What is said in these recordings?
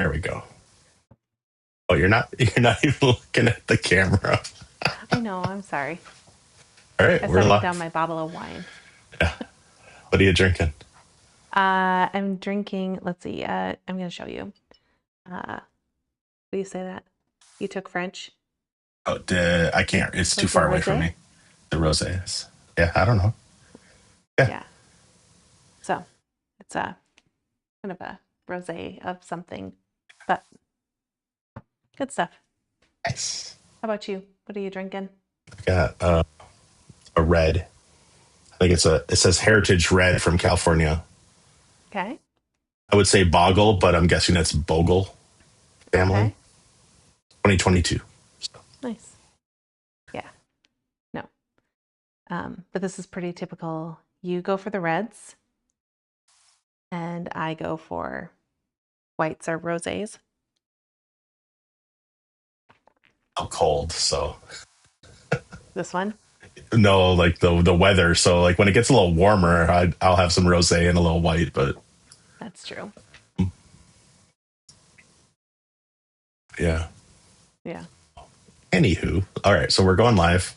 There we go. Oh, you're not even looking at the camera. I know, I'm sorry. All right, I we're settled down live. my bottle of wine. Yeah. What are you drinking? I'm drinking, let's see, I'm going to show you. What do you say that? You took French? Oh, I can't. It's too Like your far away from rosé? me. The rosé. Yeah, I don't know. Yeah. Yeah. So it's a kind of a rosé of something, but good stuff. Nice. How about you? What are you drinking? I got a red. I think it says Heritage Red from California. Okay. I would say Boggle, but I'm guessing that's Bogle family. Okay. 2022. Nice. Yeah. No. But this is pretty typical. You go for the reds, and I go for whites or rosés. I'm cold, so This one? no, like the weather. So like when it gets a little warmer, I'll have some rosé and a little white. But That's true. yeah. Yeah. Anywho, all right. So we're going live.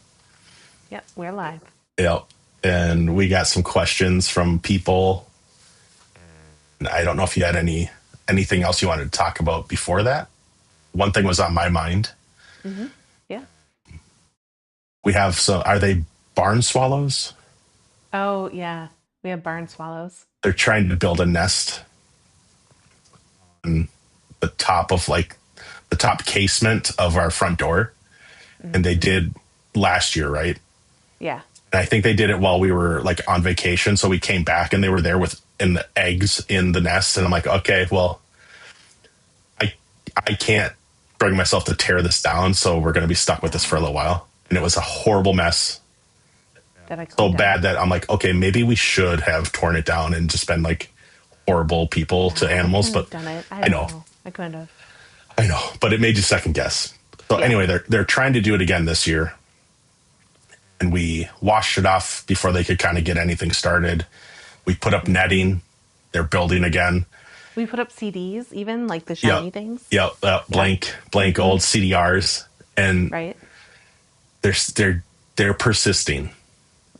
Yep. We're live. Yep. And we got some questions from people. I don't know if you had anything else you wanted to talk about before that. One thing was on my mind. Mm-hmm. Yeah. We have so are they barn swallows? Oh, yeah. We have barn swallows. They're trying to build a nest on the top of like the top casement of our front door. And they Mm-hmm. did last year, right? Yeah. And I think they did it while we were like on vacation. So we came back and they were there with in the eggs in the nest. And I'm like, okay, well, I I can't bring myself to tear this down, so we're gonna be stuck with this for a No. little while. And it was a horrible mess. That I So cleaned out. bad that I'm like, okay, maybe we should have torn it down and just been like horrible people to No, I animals. couldn't But have done it. I I don't know, know. I couldn't have. I know. But it made you second guess. So Yeah. anyway, they're trying to do it again this year. And we washed it off before they could kind of get anything started. We put up Mm-hmm. netting. They're building again. We put up CDs, even like the Yep. shiny things. Yep. Yeah. Blank Mm-hmm. old CDRs. And Right. they're they're they're persisting,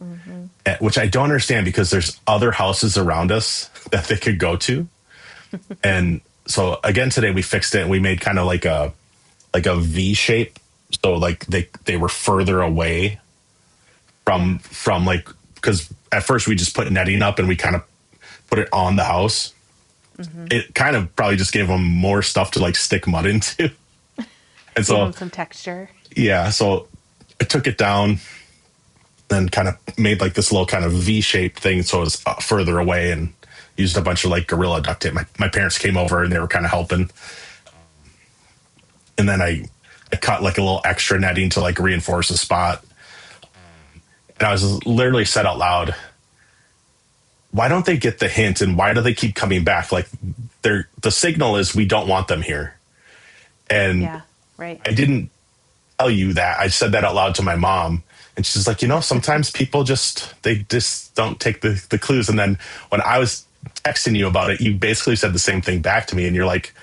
Mm-hmm. which I don't understand because there's other houses around us that they could go to. And so again today we fixed it and we made kind of like a V shape. So like they were further away Yeah. from like because at first we just put netting up and we kind of put it on the house. Mm-hmm. It kind of probably just gave them more stuff to like stick mud into. And Give so them some texture. yeah, so I took it down then kind of made like this little kind of V-shaped thing so it was further away and used a bunch of like gorilla duct tape. My parents came over and they were kind of helping. And then I cut like a little extra netting to like reinforce the spot. And I was literally said out loud, why don't they get the hint and why do they keep coming back? Like the signal is we don't want them here. And Yeah. Right. I didn't tell you that. I said that out loud to my mom. And she's like, sometimes people they just don't take the clues. And then when I was texting you about it, you basically said the same thing back to me. And you're like,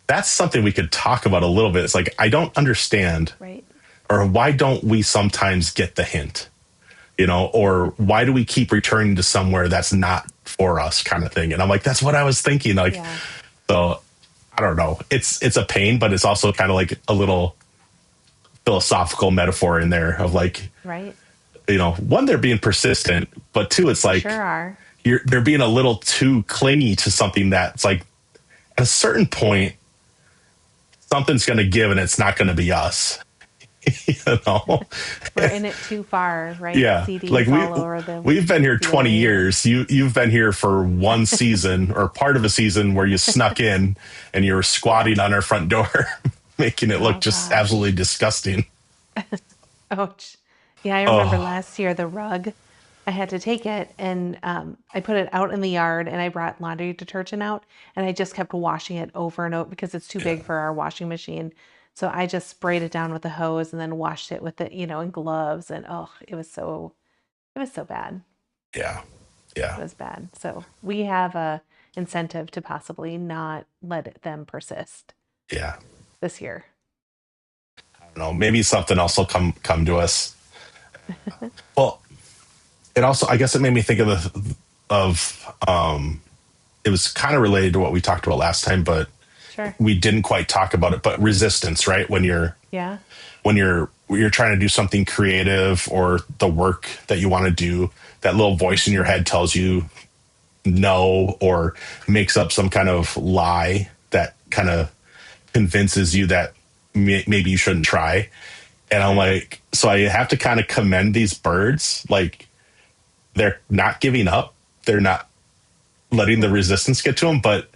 that's something we could talk about a little bit. It's like, I don't understand. Right. Or why don't we sometimes get the hint? Or why do we keep returning to somewhere that's not for us kind of thing? And I'm like, that's what I was thinking. Like, Yeah. so I don't know. It's a pain, but it's also kind of like a little philosophical metaphor in there of like, Right. one, they're being persistent, but two, it's They like sure are. they're being a little too clingy to something that's like at a certain point, something's going to give and it's not going to be us, you know? We're in it too far, right? Yeah. Like CDs all over the we've been here 20 ceiling. years. You've been here for one season or part of a season where you snuck in and you were squatting on our front door, making it look Oh just gosh. absolutely disgusting. Ouch. Yeah, I remember Oh, last year the rug. I had to take it and I put it out in the yard and I brought laundry detergent out and I just kept washing it over and over because it's too yeah. big for our washing machine. So I just sprayed it down with a hose and then washed it with in gloves and oh, it was so bad. Yeah. Yeah. It was bad. So we have a incentive to possibly not let them persist Yeah. this year. I don't know. Maybe something else will come to us. Well, it also, I guess it made me think of it was kind of related to what we talked about last time, but Sure. we didn't quite talk about it, but resistance, right? Yeah. When you're trying to do something creative or the work that you want to do, that little voice in your head tells you no, or makes up some kind of lie that kind of convinces you that maybe you shouldn't try. And I'm Sure. like, so I have to kind of commend these birds. Like, they're not giving up. They're not letting the resistance get to them. But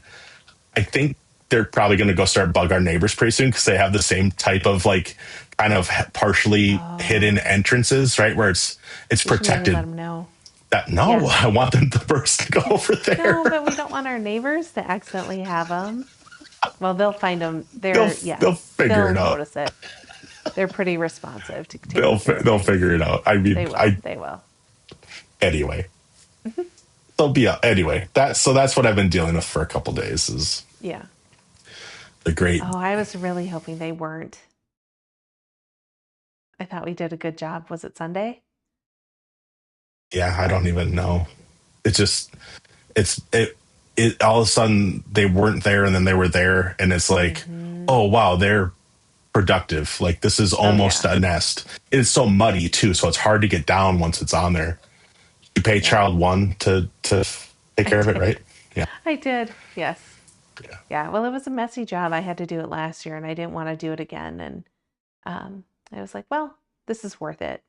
I think they're probably going to go start bug our neighbors pretty soon, because they have the same type of like kind of partially hidden Oh, entrances, right? Where it's we should maybe let protected. them know. That no, Yeah. I want them, the birds to go over there. No, but we don't want our neighbors to accidentally have them. Well, they'll find them. they'll Yeah, they'll figure they'll it out. notice it. They're pretty responsive to taking care of They'll things. figure it out. I mean, They will. I They will. anyway. They'll be anyway. That's what I've been dealing with for a couple days. Is Yeah. the great. Oh, I was really hoping they weren't. I thought we did a good job. Was it Sunday? Yeah, I don't even know. It just it all of a sudden they weren't there, and then they were there, and it's like, Mm-hmm. oh wow, they're productive. Like, this is Oh, almost yeah. a nest. It's so muddy too, so it's hard to get down once it's on there. You pay Yeah. child one to take I care of it, did. right? Yeah. I did. Yes. Yeah. Yeah. Well, it was a messy job. I had to do it last year and I didn't want to do it again. And I was like, well, this is worth it.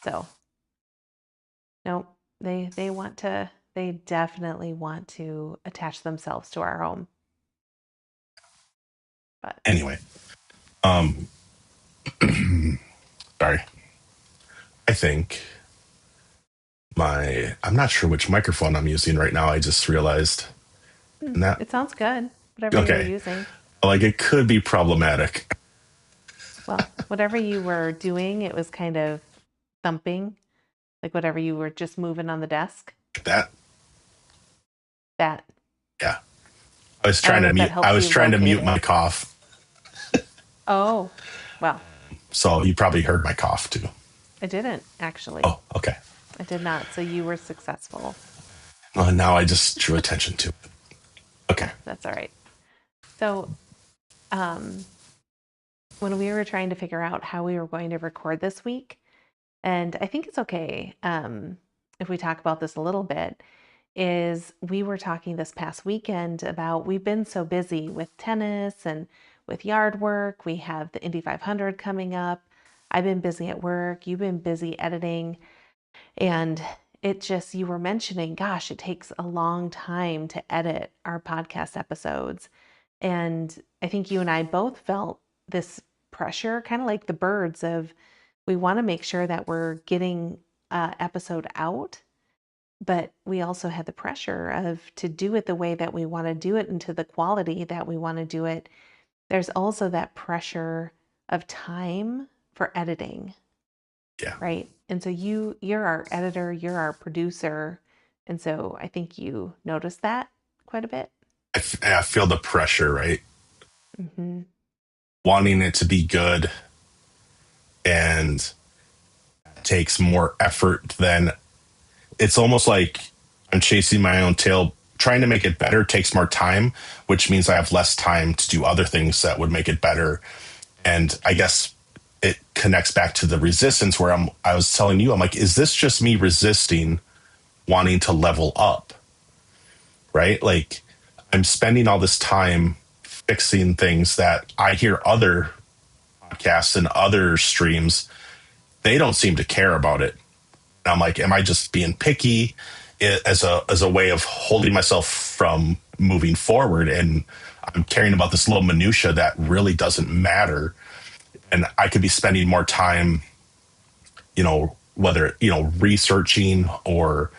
So, no, they definitely want to attach themselves to our home. But Anyway, um, sorry. I think I'm not sure which microphone I'm using right now. I just realized. And that it sounds good, whatever you were okay. using. Like, it could be problematic. Well, whatever you were doing, it was kind of thumping, like whatever you were just moving on the desk. That That yeah. I was I don't trying know to if that mute. I helps was you trying to locate mute it. my cough, Oh, well, so you probably heard my cough too. I didn't actually. Oh, okay. I did not. So you were successful. Well, now I just drew attention to it. Okay. Yeah, that's all right. So, um, when we were trying to figure out how we were going to record this week, and I think it's okay if we talk about this a little bit, is we were talking this past weekend about we've been so busy with tennis and with yard work. We have the Indy 500 coming up. I've been busy at work. You've been busy editing. And it just, you were mentioning, gosh, it takes a long time to edit our podcast episodes. And I think you and I both felt this pressure, kind of like the birds of we want to make sure that we're getting episode out, but we also had the pressure of to do it the way that we want to do it and to the quality that we want to do it. There's also that pressure of time for editing. Yeah. Right. And so you're our editor, you're our producer. And so I think you noticed that quite a bit. I feel the pressure, right? Mm-hmm. Wanting it to be good, and it takes more effort than it's almost like I'm chasing my own tail. Trying to make it better takes more time, which means I have less time to do other things that would make it better. And I guess it connects back to the resistance where I was telling you, I'm like, is this just me resisting wanting to level up? Right? Like, I'm spending all this time fixing things that I hear other podcasts and other streams, they don't seem to care about it. And I'm like, am I just being picky as a way of holding myself from moving forward? And I'm caring about this little minutia that really doesn't matter. And I could be spending more time, whether, researching or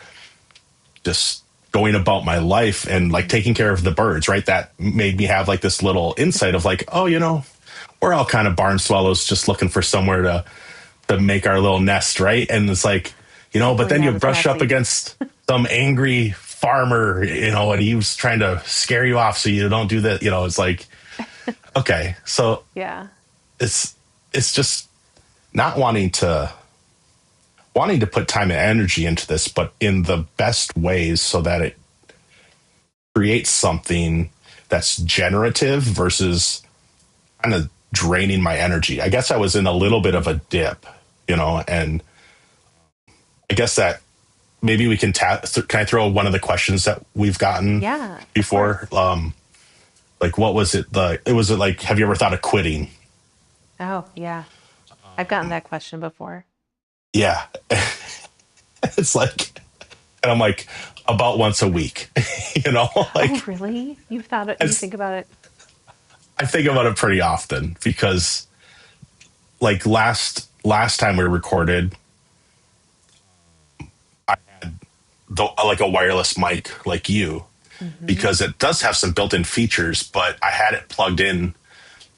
just going about my life and like taking care of the birds, right? That made me have like this little insight of like, oh, we're all kind of barn swallows just looking for somewhere to make our little nest, right? And it's like, but Hopefully then you not as brush up messy. against some angry farmer, and he was trying to scare you off so you don't do that. It's like, okay, so Yeah. it's just not wanting to put time and energy into this, but in the best ways so that it creates something that's generative versus kind of draining my energy. I guess I was in a little bit of a dip, and I guess that maybe we can can I throw one of the questions that we've gotten Yeah, of before? course. Like, what was it? Like, have you ever thought of quitting? Oh, yeah. I've gotten that question before. Yeah. It's like, and I'm like, about once a week, Oh, like really? You it's, think about it? I think about it pretty often because like last time we recorded, I had like a wireless mic like you, Hmm. because it does have some built-in features, but I had it plugged in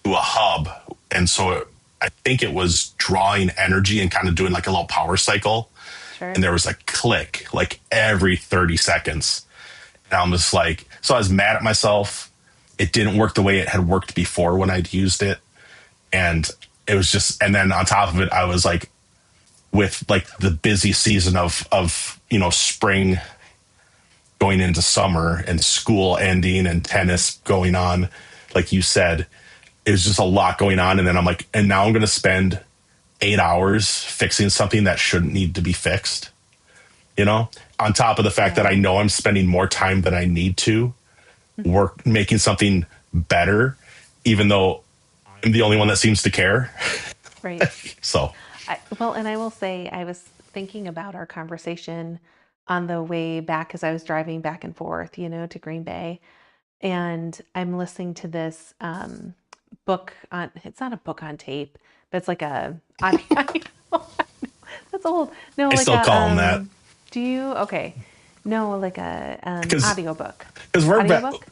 to a hub, and so I think it was drawing energy and kind of doing like a little power cycle, and Sure. there was a click like every 30 seconds. And I'm just like, so I was mad at myself. It didn't work the way it had worked before when I'd used it. And it was just, and then on top of it, I was like, with like the busy season of spring going into summer and school ending and tennis going on, like you said, it was just a lot going on. And then I'm like, and now I'm going to spend 8 hours fixing something that shouldn't need to be fixed, on top of the fact that I Yeah. know I'm spending more time than I need to work making something better, even though I'm the only one that seems to care. Right. So, Well, and I will say, I was thinking about our conversation on the way back as I was driving back and forth, to Green Bay. And I'm listening to this book on, it's not a book on tape, but it's like a audio. I know, that's old. No, I like still a, call them that do you? Okay. No, like a because audiobook. we're Audiobook?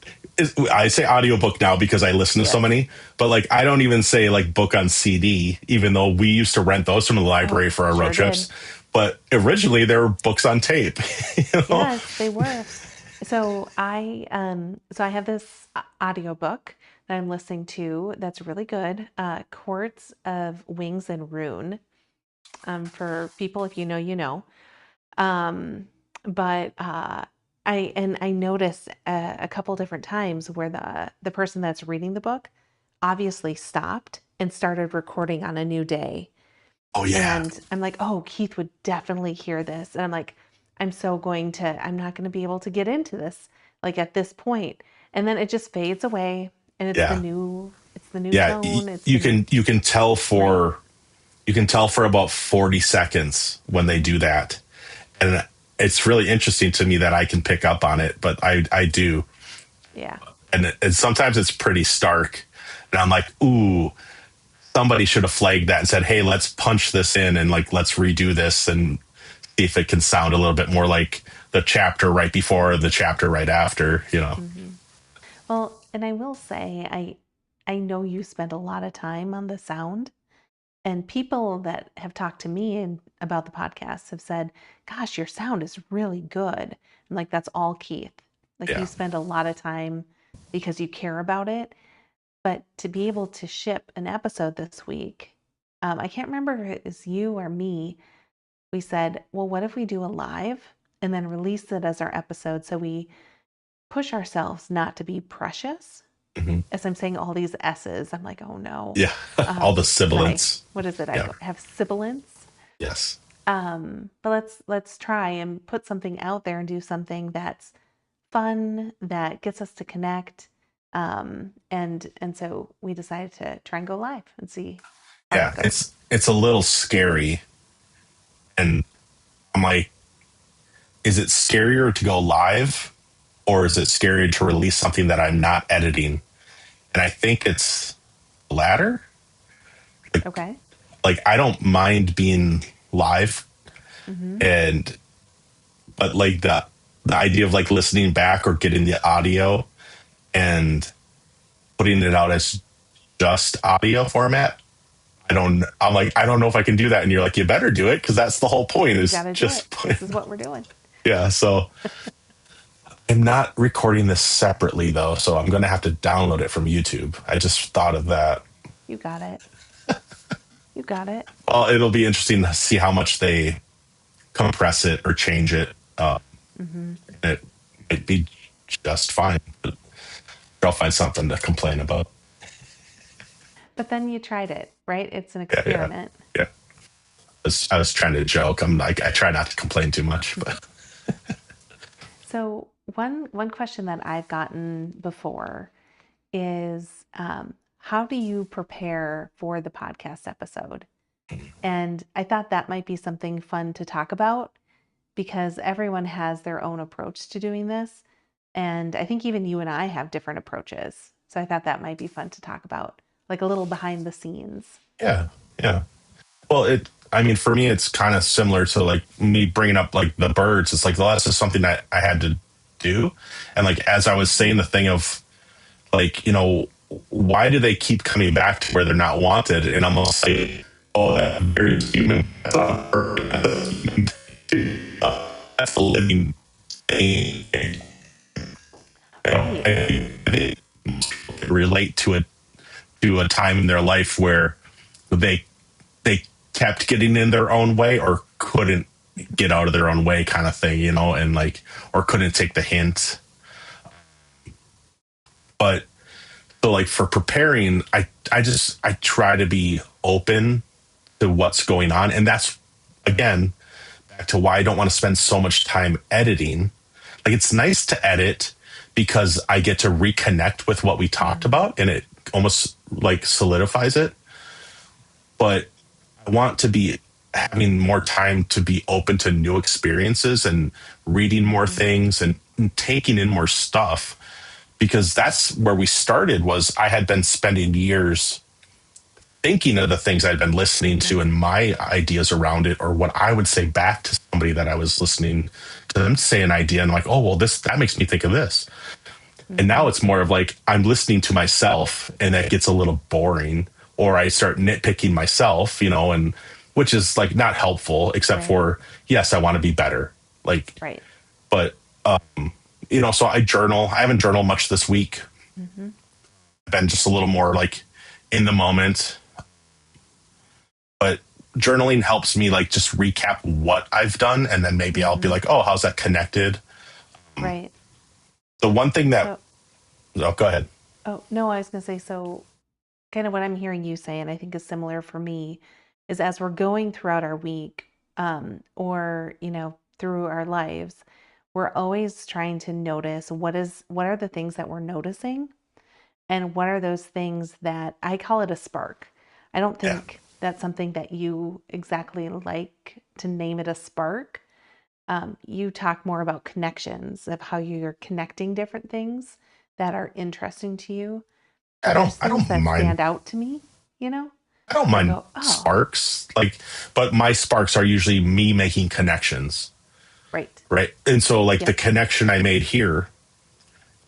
I say audiobook now because I listen to so Yes. many, but like I don't even say like book on CD, even though we used to rent those from the Oh, library for our road sure did. trips. But originally they were books on tape, you know? Yes, they were. So I have this audiobook that I'm listening to that's really good. Courts of Wings and Rune. For people, if you know, you know. Um, but I noticed a couple different times where the person that's reading the book obviously stopped and started recording on a new day. Oh yeah, And I'm like, oh, Keith would definitely hear this. And I'm like, I'm not going to be able to get into this like at this point. And then it just fades away and yeah, it's the new yeah. tone. It's You the new, can tell right. for about 40 seconds when they do that, and it's really interesting to me that I can pick up on it, but I do, Yeah. and sometimes it's pretty stark, and I'm like, ooh, somebody should have flagged that and said, hey, let's punch this in and like let's redo this and see if it can sound a little bit more like the chapter right before or the chapter right after. Hmm. Well, and I will say, I know you spend a lot of time on the sound, and people that have talked to me about the podcast have said, "Gosh, your sound is really good." And like that's all Keith. Like you Yeah. spend a lot of time because you care about it. But to be able to ship an episode this week, I can't remember if it was you or me. We said, "Well, what if we do a live and then release it as our episode so we push ourselves not to be precious?" Hmm. As I'm saying all these S's, I'm like, oh no. Yeah. All the My sibilants. what is it? I Yeah. don't have sibilance. Yes. But let's try and put something out there and do something that's fun that gets us to connect. And so we decided to try and go live and see how Yeah. that goes. It's a little scary. And I'm like, is it scarier to go live or is it scarier to release something that I'm not editing? And I think it's the latter. Like, Okay. like I don't mind being live, Mm-hmm. and but like the idea of like listening back or getting the audio and putting it out as just audio format, I'm like, I don't know if I can do that. And you're like, you better do it because that's the whole point You is got to do it. just This is what we're doing. yeah. So I'm not recording this separately though, so I'm going to have to download it from YouTube. I just thought of that. You got it. You got it. Well, it'll be interesting to see how much they compress it or change it. Mm-hmm. It might be just fine, but I'll find something to complain about. But then you tried it, right? It's an Yeah, yeah, experiment. yeah. I was trying to joke. I'm like, I try not to complain too much, but So one question that I've gotten before is how do you prepare for the podcast episode? And I thought that might be something fun to talk about because everyone has their own approach to doing this. And I think even you and I have different approaches. So I thought that might be fun to talk about, like a little behind the scenes. yeah, yeah. Well, I mean, for me, it's kind of similar to like me bringing up like the birds. It's like, well, that's just something that I had to do. And like, as I was saying, the thing of like, why do they keep coming back to where they're not wanted? And I'm almost like, oh, that's very human. That's not perfect. That's a living thing. Right. I relate to a time in their life where they they kept getting in their own way or couldn't get out of their own way kind of thing, and like or couldn't take the hint. But so like for preparing, I try to be open to what's going on. And that's again back to why I don't want to spend so much time editing. Like it's nice to edit because I get to reconnect with what we talked about and it almost like solidifies it. But I want to be having more time to be open to new experiences and reading more things and taking in more stuff because that's where we started was I had been spending years thinking of the things I'd been listening to and my ideas around it or what I would say back to somebody that I was listening to them say an idea and like, oh well that makes me think of this. And now Mm-hmm. it's more of like I'm listening to myself and that gets a little boring or I start nitpicking myself, and which is like not helpful except Right. for yes, I want to be better. Like Right. but so I journal. I haven't journaled much this week. Mm-hmm. I've been just a little more like in the moment. But journaling helps me like just recap what I've done and then maybe I'll be Mm-hmm. like, oh, how's that connected? Right. The one thing that So, oh, go ahead. oh, no, I was going to say, so kind of what I'm hearing you say, and I think is similar for me, is as we're going throughout our week, or through our lives, we're always trying to notice what are the things that we're noticing, and what are those things that I call it a spark. I don't Yeah. think that's something that you exactly like to name it a spark. You talk more about connections of how you're connecting different things that are interesting to you, I but don't there's I things don't that mind stand out to me, you know, I don't that mind go, oh, sparks. Like but my sparks are usually me making connections. right. Right. And so like the Yep. connection I made here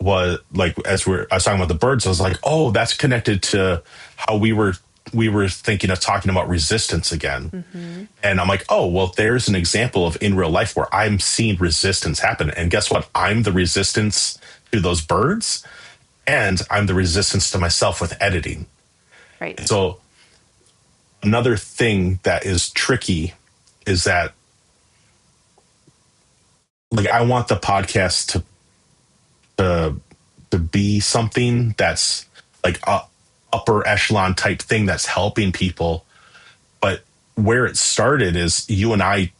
was like I was talking about the birds, I was like, oh, that's connected to how we were thinking of talking about resistance again. Mm-hmm. And I'm like, oh, well, there's an example of in real life where I'm seeing resistance happen. And guess what? I'm the resistance to those birds and I'm the resistance to myself with editing. Right. So another thing that is tricky is that like I want the podcast to to be something that's like a upper echelon type thing that's helping people. But where it started is you and I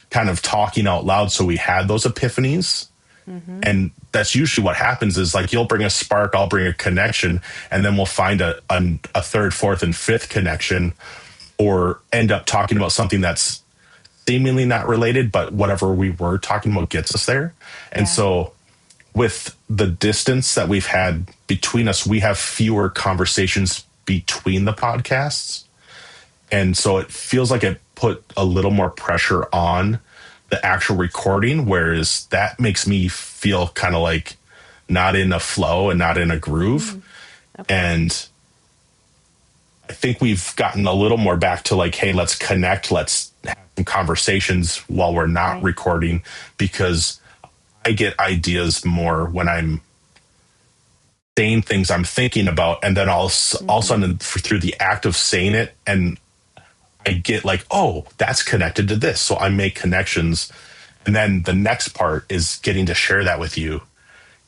kind of talking out loud. So we had those epiphanies. Mm-hmm. And that's usually what happens is like you'll bring a spark, I'll bring a connection, and then we'll find a third, fourth, and fifth connection or end up talking about something that's seemingly not related, but whatever we were talking about gets us there. And Yeah. so with the distance that we've had between us, we have fewer conversations between the podcasts. And so it feels like it put a little more pressure on the actual recording, whereas that makes me feel kind of like not in a flow and not in a groove. Mm. Okay. And I think we've gotten a little more back to like, hey, let's connect, let's have some conversations while we're not Right. recording because I get ideas more when I'm saying things I'm thinking about, and then all of a Mm-hmm. sudden through the act of saying it, and I get like, oh, that's connected to this. So I make connections. And then the next part is getting to share that with you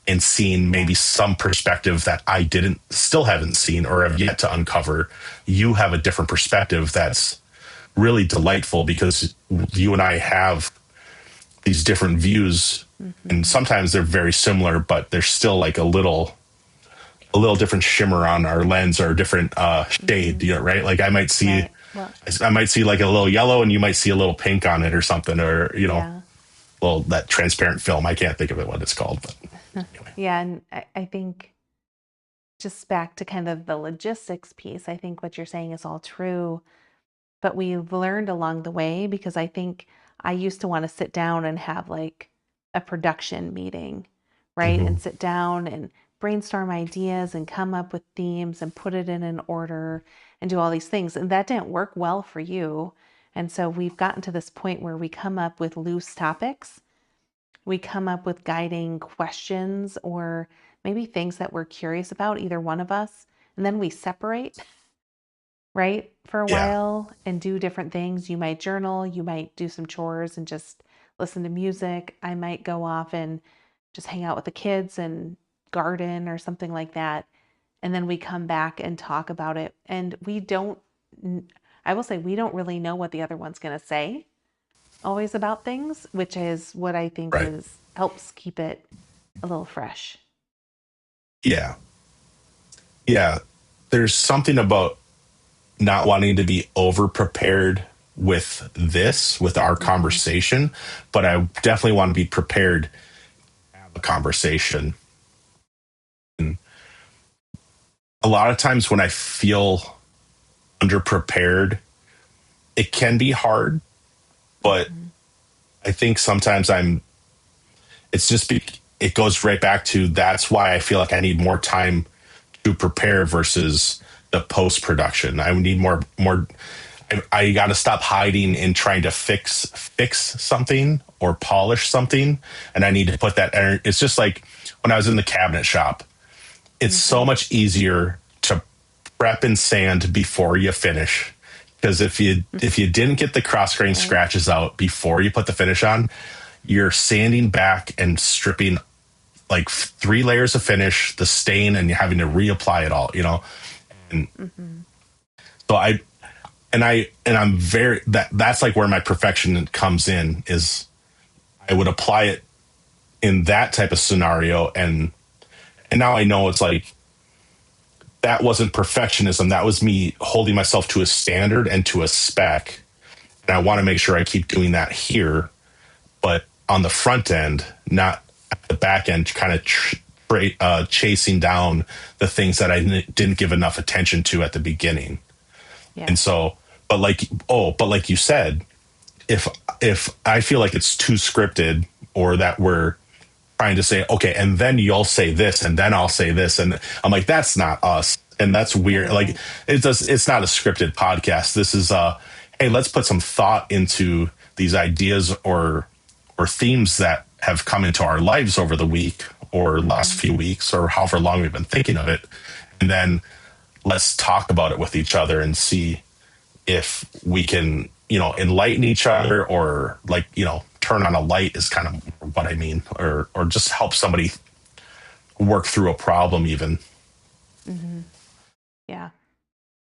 and seeing Yeah. maybe some perspective that I still haven't seen or have yet to uncover. You have a different perspective that's really delightful because you and I have these different views, and Mm-hmm. sometimes they're very similar, but there's still like a little different shimmer on our lens or a different Mm-hmm. shade, right? Like Right. Well, I might see like a little yellow and you might see a little pink on it or something, or, yeah. well, that transparent film. I can't think of it what it's called, but anyway. Yeah. And I think just back to kind of the logistics piece, I think what you're saying is all true. But we've learned along the way because I think I used to want to sit down and have like a production meeting, right? Hmm. And sit down and brainstorm ideas and come up with themes and put it in an order and do all these things. And that didn't work well for you. And so we've gotten to this point where we come up with loose topics. We come up with guiding questions or maybe things that we're curious about, either one of us. And then we separate, right, for a Yeah. while and do different things. You might journal, you might do some chores and just listen to music. I might go off and just hang out with the kids and garden or something like that. And then we come back and talk about it. And we don't, I will say, we don't really know what the other one's going to say always about things, which is what I think Right. is helps keep it a little fresh. Yeah. Yeah. There's something about not wanting to be over prepared with our Mm-hmm. conversation, but I definitely want to be prepared to have a conversation. And a lot of times when I feel underprepared, it can be hard, but Mm-hmm. I think sometimes it's just, it goes right back to that's why I feel like I need more time to prepare versus the post production. I need more. I got to stop hiding and trying to fix something or polish something, and I need to put that. It's just like when I was in the cabinet shop. It's so Mm-hmm. much easier to prep and sand before you finish, because if you didn't get the cross grain Right. scratches out before you put the finish on, you're sanding back and stripping like 3 layers of finish, the stain, and you're having to reapply it all. And Mm-hmm. so I'm very that's like where my perfection comes in. Is I would apply it in that type of scenario, and now I know it's like that wasn't perfectionism. That was me holding myself to a standard and to a spec. And I want to make sure I keep doing that here, but on the front end, not at the back end, kind of chasing down the things that I didn't give enough attention to at the beginning. Yeah. And so, but like you said, if if I feel like it's too scripted, or that we're trying to say, okay, and then you'll say this, and then I'll say this, and I'm like, that's not us, and that's weird. Like Right. it's not a scripted podcast. This is hey, let's put some thought into these ideas or themes that have come into our lives over the week or last Mm-hmm. few weeks or however long we've been thinking of it, and then let's talk about it with each other and see if we can, enlighten each other, or like, turn on a light is kind of what I mean, or just help somebody work through a problem even. Mm-hmm. Yeah.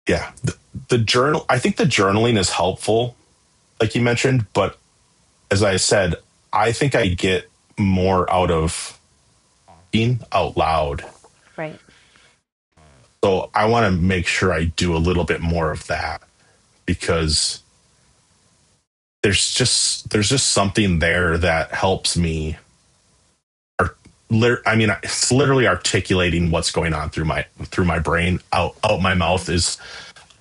Yeah. The journal, I think the journaling is helpful, like you mentioned, but as I said, I think I get more out of being out loud. Right. So I want to make sure I do a little bit more of that, because there's just something there that helps me. I mean, it's literally articulating what's going on through my brain out my Mm-hmm. mouth is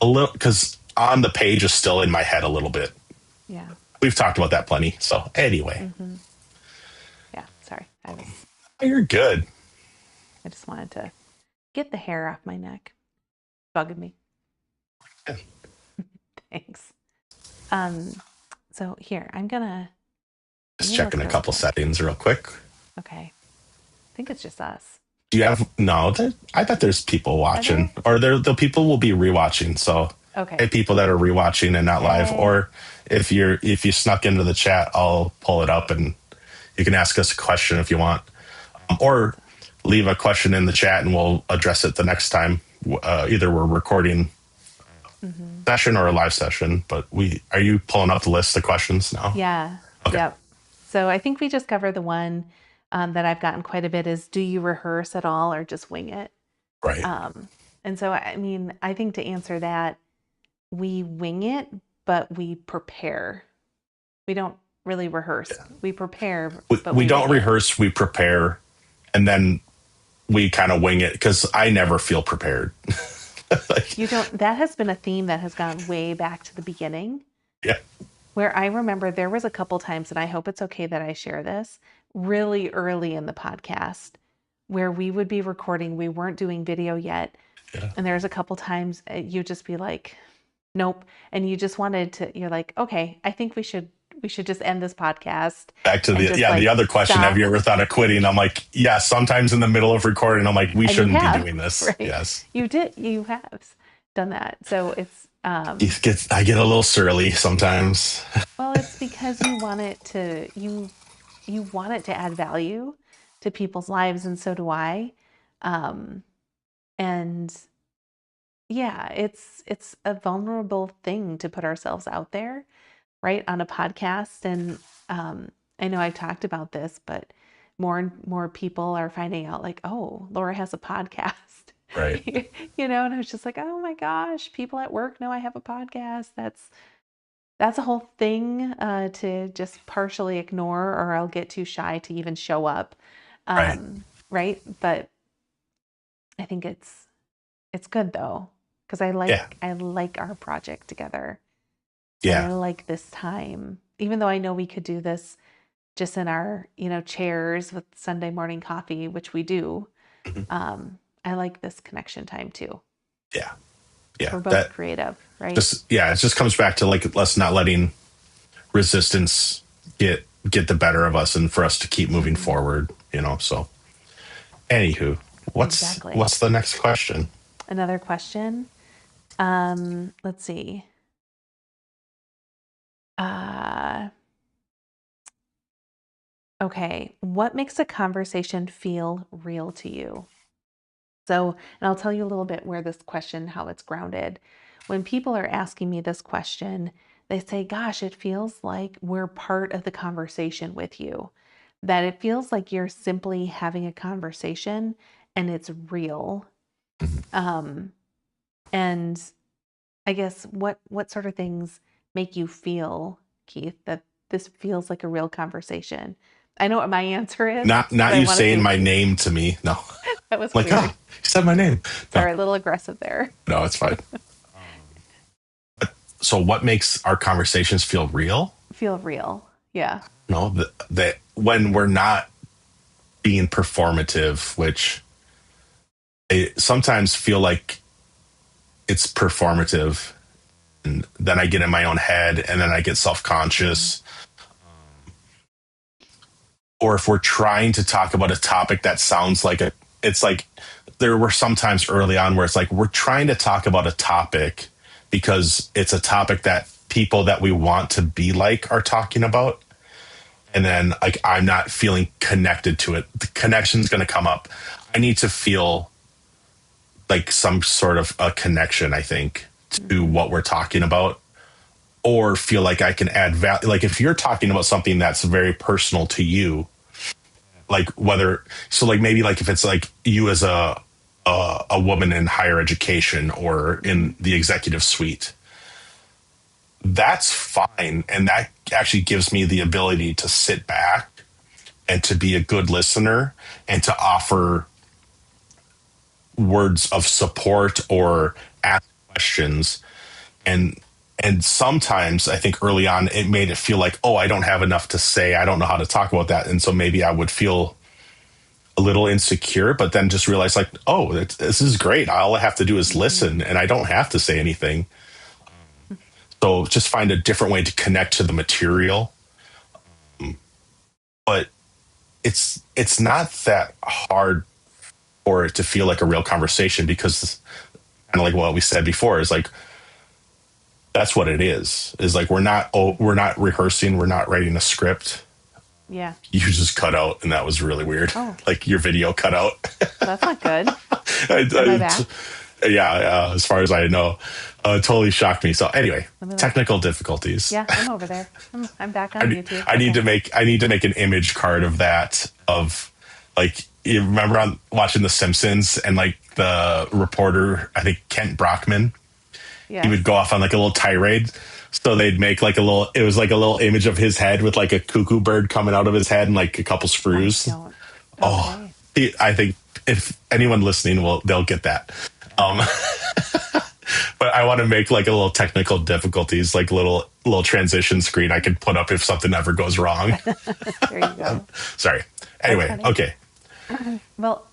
a little, because on the page is still in my head a little bit. Yeah. We've talked about that plenty. So anyway, Mm-hmm. Yeah. Sorry. you're good. I just wanted to get the hair off my neck. Bugging me. Yeah. Thanks. Um, so here, I'm Just gonna checking a go couple ahead. settings real quick. Okay. I think it's just us. Do you have no? I bet there's people Are watching, there? or the people will be rewatching. So, hey, Okay. people that are rewatching and not live, Yay. or if you snuck into the chat, I'll pull it up and you can ask us a question if you want, or Awesome. leave a question in the chat and we'll address it the next time. Either we're recording Mm-hmm. session or a live session. But we are you pulling up the list of questions now? Yeah. Okay, Yep. So I think we just covered the one that I've gotten quite a bit is, do you rehearse at all or just wing it? right. Um, and so, I mean, I think to answer that, we wing it, but we prepare. We don't really rehearse. We prepare, but We we don't wing it. rehearse. We prepare, and then we kind of wing it because I never feel prepared. Like, You don't, that has been a theme that has gone way back to the beginning, yeah, where I remember there was a couple times, and I hope it's okay that I share this, really early in the podcast, where we would be recording. We weren't doing video yet. yeah. And there was a couple times you'd just be like, nope. And you just wanted to, you're like, okay, I think we should just end this podcast Back to and the just yeah, the like other question. Have stop. you ever thought of quitting? I'm like, yeah. Sometimes in the middle of recording, I'm like, we And you shouldn't be have, doing this. right? Yes, You have done that. So it's, I get a little surly sometimes. well, it's because you want it to add value to people's lives, and so do I. Um, and yeah, it's a vulnerable thing to put ourselves out there, right, on a podcast. And I know I've talked about this, but more and more people are finding out, like, oh, Laura has a podcast. Right, And I was just like, oh my gosh, people at work know I have a podcast. That's a whole thing to just partially ignore, or I'll get too shy to even show up. right. Right? But I think it's good though, because Yeah, I like our project together, and I yeah. like this time. Even though I know we could do this just in our, chairs with Sunday morning coffee, which we do. Mhm. I like this connection time too, Yeah, because yeah. we're both That creative, right? just yeah, it just comes back to like us not letting resistance get the better of us and for us to keep moving Hmm. forward. So anywho, Exactly. what's the next question? Another question. Let's see. Uh, okay. What makes a conversation feel real to you? So, and I'll tell you a little bit where this question, how it's grounded. When people are asking me this question, they say, gosh, it feels like we're part of the conversation with you, that it feels like you're simply having a conversation and it's real. Mhm. Um, and I guess what sort of things make you feel, Keith, that this feels like a real conversation? I know what my answer is, but Not I you want to see saying what my you. name to me. No, That was like, oh, weird. you said my name. No, Sorry, a little aggressive there. no, it's fine. So what makes our conversations feel real? Feel real. Yeah. No, that when we're not being performative, which I sometimes feel like it's performative, and then I get in my own head, and then I get self Mm-hmm. conscious. Or if we're trying to talk about a topic that sounds like it's like there were some times early on where it's like we're trying to talk about a topic because it's a topic that people that we want to be like are talking about. And then like I'm not feeling connected to it. The connection's going to come up. I need to feel like some sort of a connection, I think, to Mm-hmm. what we're talking about, or feel like I can add value. Like if you're talking about something that's very personal to you, like whether so like maybe like if it's like you as a woman in higher education or Mm-hmm. in the executive suite, that's fine, and that actually gives me the ability to sit back and to be a good listener and to offer words of support or ask questions. And and sometimes I think early on it made it feel like, oh, I don't have enough to say, I don't know how to talk about that, and so maybe I would feel a little insecure, but then just realize like, oh, this is great. All I have to do is Mm-hmm. listen and I don't have to say anything. So just find a different way to connect to the material. But it's not that hard for it to feel like a real conversation because kind of like what we said before is like that's what it is like we're not rehearsing, we're not writing a script. Yeah. You just cut out, and that was really weird. Oh, Like your video cut out. that's not good. I, Am I I, back? yeah, as far as I know, it totally shocked me. So anyway, Let me look. technical difficulties. Yeah, I'm over there. I'm back on YouTube. I need Okay. to make an image card of that of like you remember on watching The Simpsons and like the reporter, I think Kent Brockman, he Yes. would go off on like a little tirade. So they'd make like a little, it was like a little image of his head with like a cuckoo bird coming out of his head and like a couple I screws. don't. Oh, Okay. I think if anyone listening will, they'll get that. Um, Okay. but I want to make like a little technical difficulties, like little transition screen I could put up if something ever goes wrong. There you go. Sorry. That's Anyway, funny. okay. Well,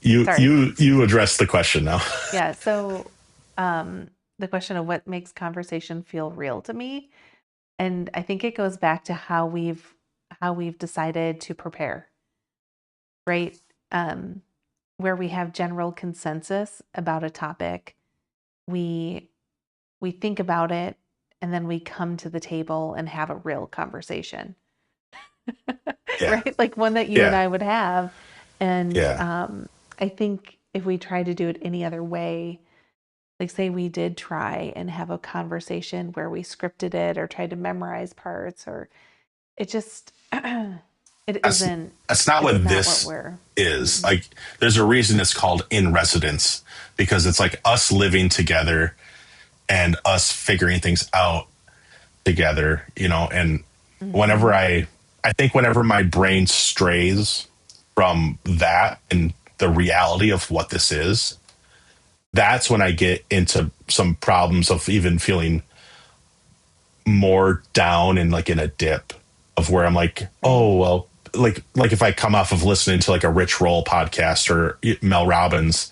You sorry. you you address the question now. Yeah. So, the question of what makes conversation feel real to me, and I think it goes back to how we've decided to prepare, right? Um, where we have general consensus about a topic, we we think about it, and then we come to the table and have a real conversation. Yeah. Right? Like one that you and Yeah. I would have. And Yeah. I think if we try to do it any other way, like say we did try and have a conversation where we scripted it or tried to memorize parts, or it just it That's isn't that's not it's what not what this we're is. mm-mm, Like there's a reason it's called in residence because it's like us living together and us figuring things out together, and whenever mm-hmm, I think whenever my brain strays from that and the reality of what this is, that's when I get into some problems of even feeling more down and like in a dip of where I'm like, right. oh well, like if I come off of listening to like a Rich Roll podcast or Mel Robbins,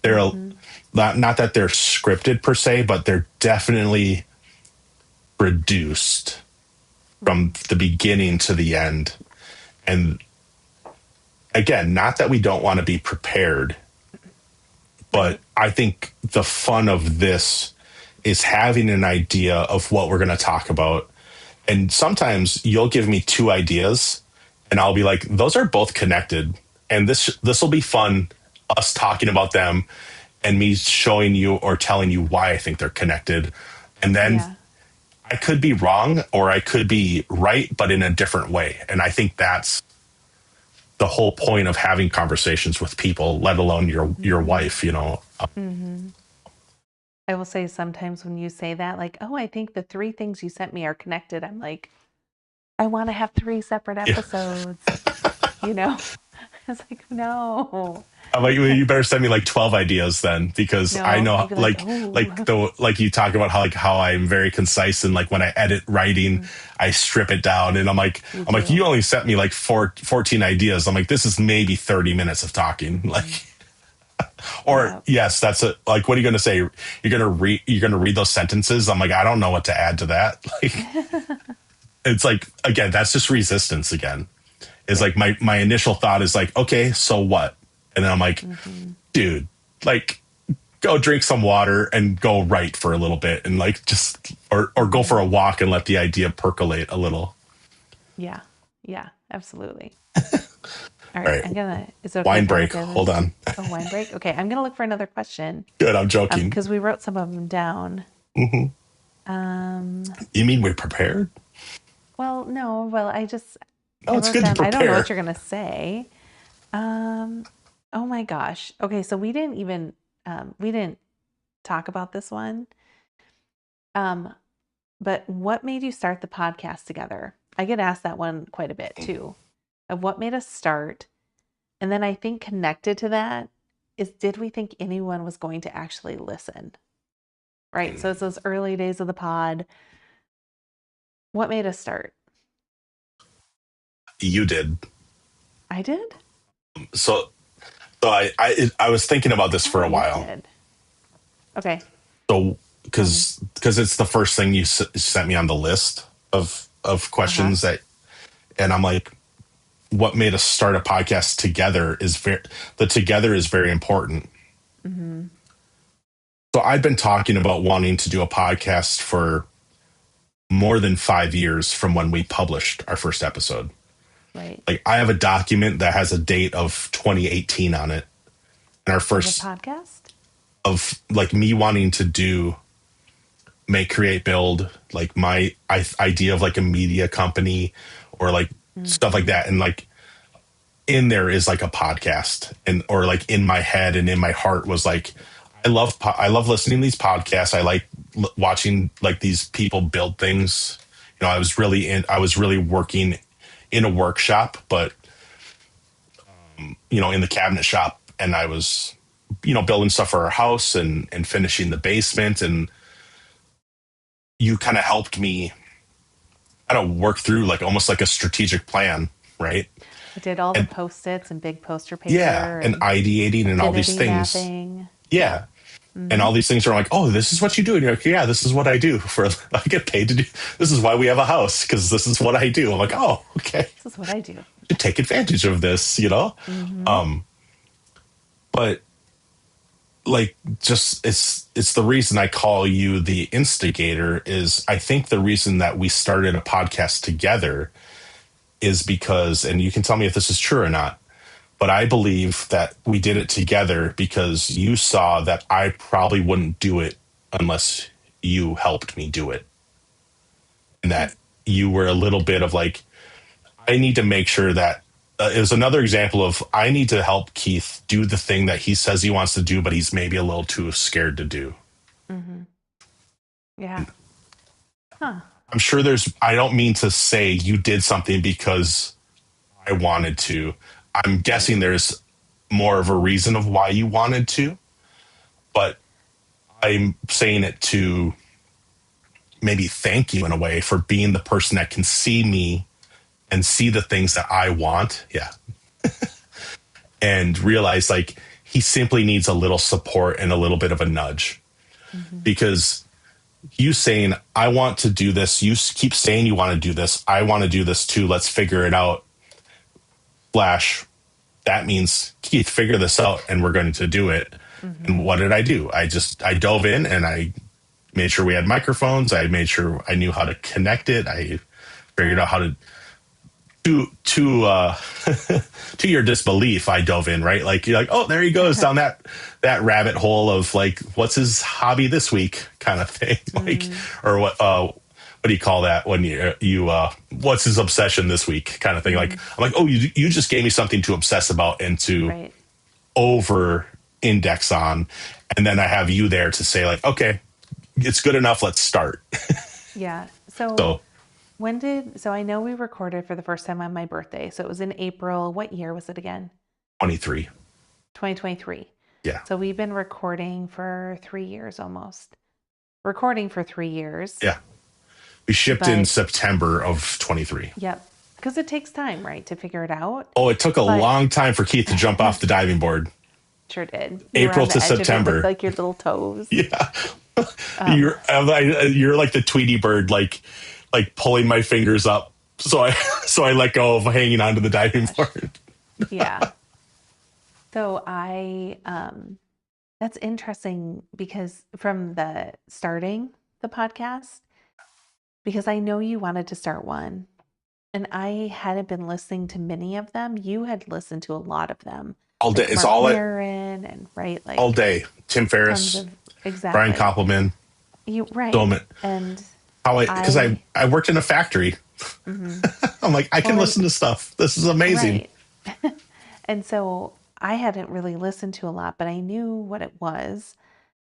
they're Mm-hmm, not that they're scripted per se, but they're definitely produced from right. the beginning to the end. And again, not that we don't want to be prepared, but Right. I think the fun of this is having an idea of what we're going to talk about. And sometimes you'll give me two ideas and I'll be like, those are both connected. And this will be fun, us talking about them and me showing you or telling you why I think they're connected. And then Yeah. I could be wrong or I could be right, but in a different way. And I think that's the whole point of having conversations with people, let alone your Mm-hmm, wife. mm-hmm. I will say sometimes when you say that, like, oh, I think the three things you sent me are connected, I'm like, I want to have three separate Yeah. episodes, you know? It's like, no. I'm like, well, you better send me like 12 ideas then, because I No, know you'd be like, like oh, like you talk about how I'm very concise and like when I edit writing, mhm, I strip it down and you I'm like, do. you only sent me like 14 ideas. I'm like, this is maybe 30 minutes of talking. Mm-hmm. Like, or Yeah. yes, that's it. Like, what are you going to say? You're going to read those sentences. I'm like, I don't know what to add to that. Like, it's like, again, that's just resistance again. Is Right. like my initial thought is like, okay, so what? And then I'm like, Mm-hmm. dude, like go drink some water and go write for a little bit and like just or go for Mm-hmm. a walk and let the idea percolate a little. Yeah. Yeah. Absolutely. All All right. right. Is it okay Wine if I break. look at Hold this? on. Oh, wine break. Okay. I'm going to look for another question. Good. I'm joking. Because we wrote some of them down. Hmm. Um, You mean we're prepared? well, no, well, Oh, I it's wrote good to down, I don't know prepare. what you're going to say. Um, oh my gosh. Okay. So we didn't talk about this one. Um, but what made you start the podcast together? I get asked that one quite a bit too. Of what made us start? And then I think connected to that is, did we think anyone was going to actually listen? Right. So it's those early days of the pod. What made us start? You did. I did? So I was thinking about this for Oh, a you while. did. Okay. So Tell me. because it's the first thing you sent me on the list of Uh-huh. questions that, and I'm like, what made us start a podcast together is the together is very important. Mm-hmm. So I've been talking about wanting to do a podcast for more than 5 years from when we published our first episode. Right. Like I have a document that has a date of 2018 on it. And our Of a first podcast? of like me wanting to do make, create, build, like my idea of like a media company or like stuff like Mm-hmm. that. And like in there is like a podcast and or like in my head and in my heart was like I love listening to these podcasts. I like watching like these people build things. You know, I was really working in a workshop, but you know, in the cabinet shop, and I was, you know, building stuff for our house and finishing the basement, and you kind of helped me kind of work through like almost like a strategic plan, right? I did all the And post-its and big poster yeah, paper and and ideating and all these affinity things. mapping. Yep. Yeah. And Mm-hmm. all these things are like, oh, this is what you do. And you're like, yeah, this is what I do for, I get paid to do. This is why we have a house because this is what I do. I'm like, oh, okay. This is what I do. To take advantage of this, you know? Mm-hmm. But like, just it's the reason I call you the instigator is I think the reason that we started a podcast together is because, and you can tell me if this is true or not, but I believe that we did it together because you saw that I probably wouldn't do it unless you helped me do it. And that you were a little bit of like, I need to make sure that it was another example of I need to help Keith do the thing that he says he wants to do, but he's maybe a little too scared to do. Mm-hmm. Yeah. Huh. I'm sure I don't mean to say you did something because I wanted to. I'm Right. guessing there's more of a reason of why you wanted to, but I'm saying it to maybe thank you in a way for being the person that can see me and see the things that I want. Yeah. And realize like he simply needs a little support and a little bit of a nudge Mm-hmm. because you saying, I want to do this. You keep saying you want to do this. I want to do this too. Let's figure it out. Flash. That means Keith, figure this out and we're going to do it. Mm-hmm. And what did I do? I dove in and I made sure we had microphones. I made sure I knew how to connect it. I figured Right. out how to to your disbelief, I dove in, right? Like you're like, oh, there he goes down that rabbit hole of like, what's his hobby this week, kind of thing, like, Mm-hmm. or what do you call that when you what's his obsession this week, kind of thing. Like Mm-hmm. I'm like, oh, you just gave me something to obsess about and to Right. over index on, and then I have you there to say like, okay, it's good enough. Let's start. Yeah. So So so I know we recorded for the first time on my birthday. So it was in April. What year was it again? 23. 2023. Yeah. So we've been recording for 3 years almost. Recording for 3 years. Yeah. We shipped in But September of 23. yep. Because it takes time, right, to figure it out. Oh, it took a But long time for Keith to jump off the diving board. sure did. You were April on the to edge of it with September. like your little toes. Yeah. Um, You're like the Tweety bird, like pulling my fingers up. So I so I let go of hanging onto the diving board. yeah. So that's interesting because from the starting the podcast, because I know you wanted to start one and I hadn't been listening to many of them. You had listened to a lot of them, All day. like It's Mark all Maron and right, all like day. Tim tons Ferriss, of Brian exactly. Koppelman. You right. So And how because I I worked in a factory. mhm. I'm like, I Well, can listen to stuff. This is amazing. right. And so I hadn't really listened to a lot, but I knew what it was.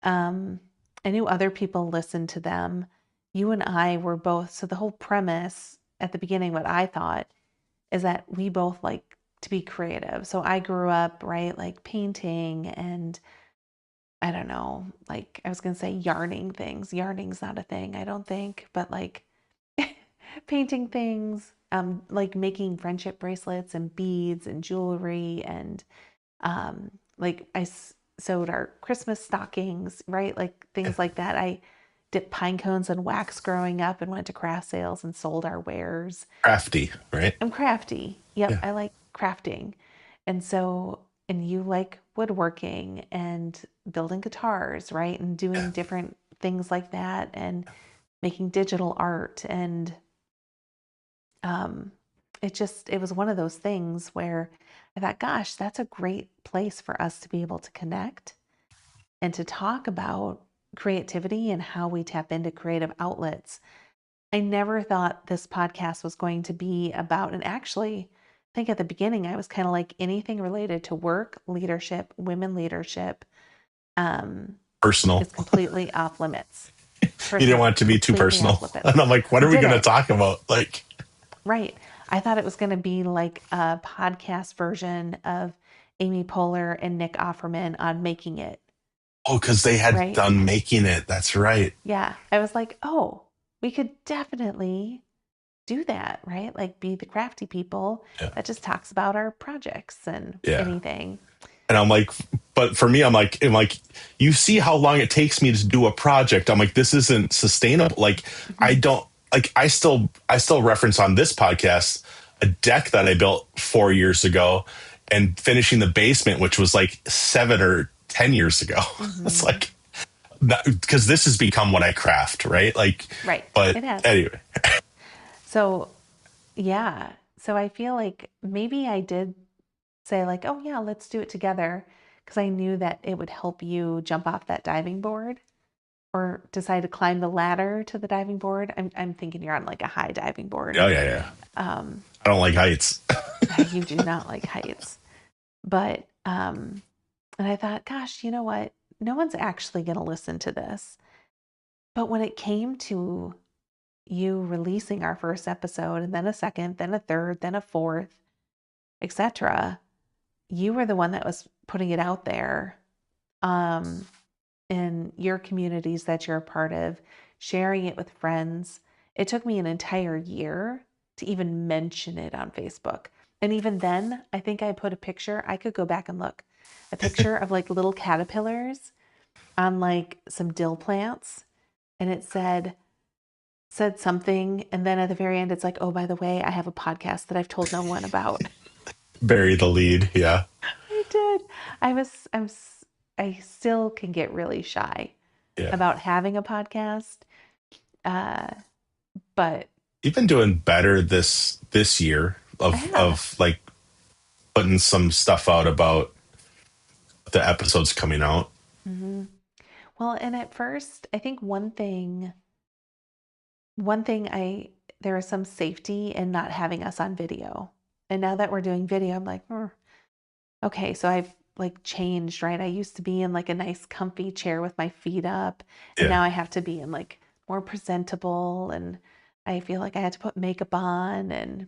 Um, I knew other people listened to them. You and I were both, so the whole premise at the beginning, what I thought is that we both like to be creative. So I grew up, right, like painting and I don't know, like I was going to say yarning things. Yarning's not a thing, I don't think, but like painting things, like making friendship bracelets and beads and jewelry and like sewed our Christmas stockings, right? Like things like that. I dipped pine cones in wax growing up and went to craft sales and sold our wares. Crafty, right? I'm crafty. Yep, Yeah. I like crafting. And so, and you like woodworking and building guitars, right? And doing different things like that and making digital art. And um, it was one of those things where I thought, gosh, that's a great place for us to be able to connect and to talk about creativity and how we tap into creative outlets. I never thought this podcast was going to be about, and actually, I think at the beginning, I was kind of like anything related to work, leadership, women leadership, um, Personal. is completely off limits. You didn't Personal, want it to be too completely personal. off limits. And I'm like, what I are we going to didn't. talk about? Like, Right. I thought it was going to be like a podcast version of Amy Poehler and Nick Offerman on Making It, oh, because they had right? done Making It. That's right. Yeah. I was like, oh, we could definitely do that, right? Like be the crafty people Yeah. that just talks about our projects and Yeah. anything. And I'm like, but for me, I'm like, you see how long it takes me to do a project. I'm like, this isn't sustainable. Like, I Mhm. don't like. I still reference on this podcast a deck that I built 4 years ago, and finishing the basement, which was like 7 or 10 years ago. It's Mhm. like because this has become what I craft, right? Like, Right. but It has. anyway, So, yeah. So I feel like maybe I did say like, "Oh yeah, let's do it together," because I knew that it would help you jump off that diving board or decide to climb the ladder to the diving board. I'm thinking you're on like a high diving board. oh yeah, yeah. Um, I don't like heights. you do not like heights. But and I thought, gosh, you know what? No one's actually going to listen to this. But when it came to you releasing our first episode and then a second, then a third, then a fourth, etc., you were the one that was putting it out there um in your communities that you're a part of, sharing it with friends. It took me an entire year to even mention it on Facebook. And even then, I think I put a picture, I could go back and look, a picture of like little caterpillars on like some dill plants. And it said something. And then at the very end, it's like, oh, by the way, I have a podcast that I've told no one about. Bury the lead. Yeah, I did. I was, I'm, I still can get really shy yeah. about having a podcast. Uh, but You've been doing better this year I have. of like putting some stuff out about the episodes coming out. hmm Well, and at first, I think one thing there is some safety in not having us on video. And now that we're doing video, I'm like, okay, so I've like changed, right? I used to be in like a nice comfy chair with my feet up, and Yeah, now I have to be in like more presentable and I feel like I had to put makeup on and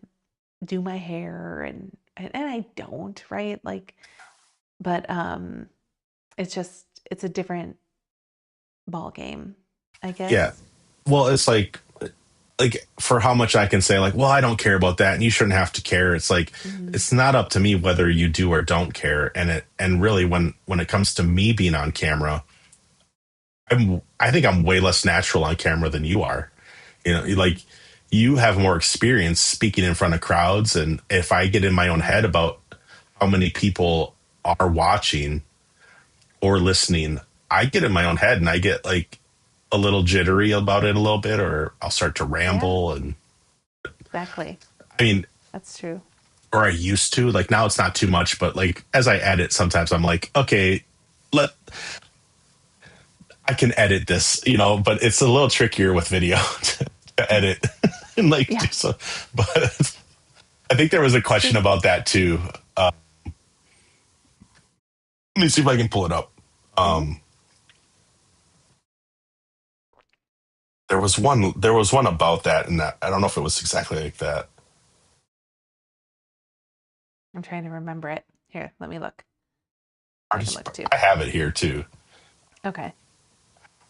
do my hair and I don't, right? Like but it's a different ball game, I yeah. guess. Well, it's like for how much I can say, like, well, I don't care about that, and you shouldn't have to care. It's like hmm it's not up to me whether you do or don't care. And really, when it comes to me being on camera, I think I'm way less natural on camera than you are. You know, hmm like you have more experience speaking in front of crowds, and if I get in my own head about how many people are watching or listening, I get in my own head and I get like a little jittery about it a little bit, or I'll start to Yeah, ramble. And exactly. I mean, That's true. or I used to, like now it's not too much, but like as I edit, sometimes I'm like, okay, let I can edit this, but it's a little trickier with video to Yeah. edit and like do Yeah. so. But I think there was a It's question just about that too. Let me see if I can pull it up. mhm. Um, there was one about that, and that I don't know if it was exactly like that. I'm trying to remember it. Here, let me look. I can Hardest look part- too. I have it here too. Okay.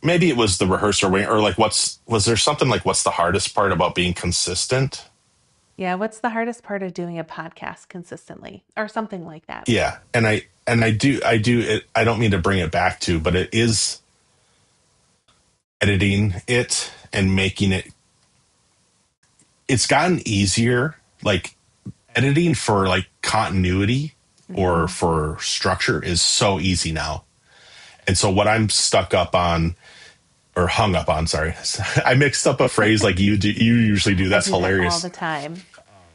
Maybe it was the rehearsal way, or like was there something like what's the hardest part about being consistent? Yeah, what's the hardest part of doing a podcast consistently or something like that? Yeah, and I do it. I don't mean to bring it back to, but it is editing it and making it, it's gotten easier. Like editing for like continuity or Mm-hmm. for structure is so easy now. And so what I'm stuck up on or hung up on, sorry. I mixed up a phrase like you do, you usually do. I That's do that all hilarious. the time.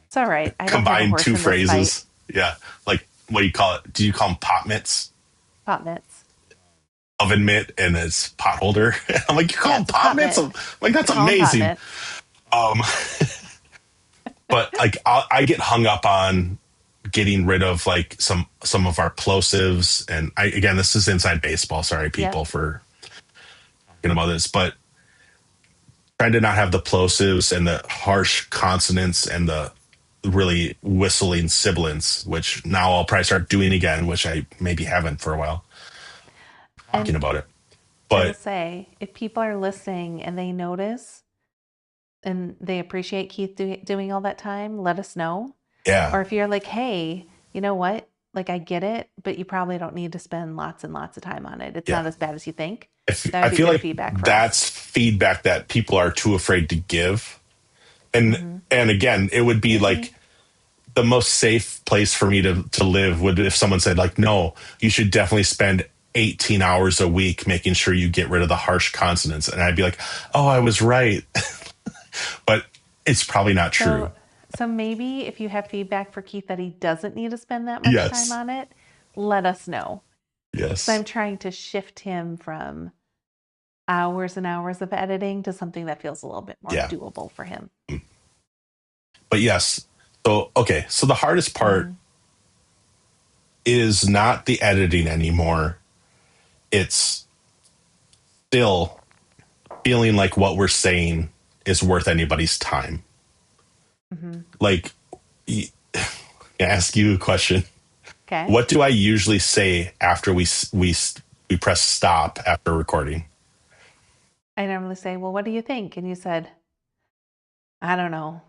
It's all right. I don't have a Combine horse two in this fight. phrases. Yeah. Like what do you call it? Do you call them pot mitts? Pot mitts. Oven mitt and it's pot holder. I'm like, you call Yeah, them it's a pot pot mitts? mitt. I'm like, I that's call them pot amazing. mitts. Um, but like I get hung up on getting rid of like some of our plosives. And I, again, this is inside baseball. Sorry, people, Yep. for talking about this, but trying to not have the plosives and the harsh consonants and the really whistling sibilants, which now I'll probably start doing again, which I maybe haven't for a while, talking And about it. I will But say, if people are listening and they notice and they appreciate Keith doing all that time, let us know. yeah, Or if you're like, hey, you know what? Like, I get it, but you probably don't need to spend lots and lots of time on it. It's yeah. not as bad as you think. If, That I would be feel good like feedback for us. that's feedback that people are too afraid to give. And Mm-hmm. and again, it would be like Maybe. the most safe place for me to live would if someone said like, no, you should definitely spend 18 hours a week making sure you get rid of the harsh consonants. And I'd be like, oh, I was right. But it's probably not true. So, so maybe if you have feedback for Keith that he doesn't need to spend that much time Yes. on it, let us know. Because I'm Yes. trying to shift him from hours and hours of editing to something that feels a little bit more Yeah. doable for him. But yes. So, okay. So the hardest part Mm-hmm. is not the editing anymore. It's still feeling like what we're saying is worth anybody's time. Mm-hmm. Like, I ask you a question. Okay. What do I usually say after we press stop after recording? I normally say, well, what do you think? And you said, I don't know.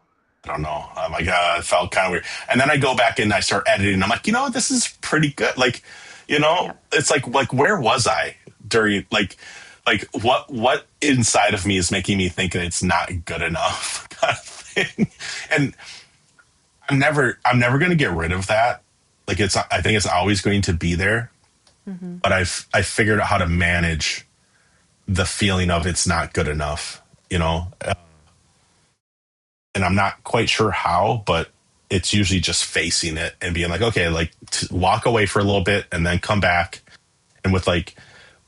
I don't know. I'm like, it felt kind of weird. And then I go back and I start editing. I'm like, this is pretty good. Like, Yep. it's like where was I during like what inside of me is making me think that it's not good enough kind of thing. And I'm never going to get rid of that. Like I think it's always going to be there. Mm-hmm. But I figured out how to manage the feeling of it's not good enough, you know? And I'm not quite sure how, but it's usually just facing it and being like, okay, like walk away for a little bit and then come back. And with like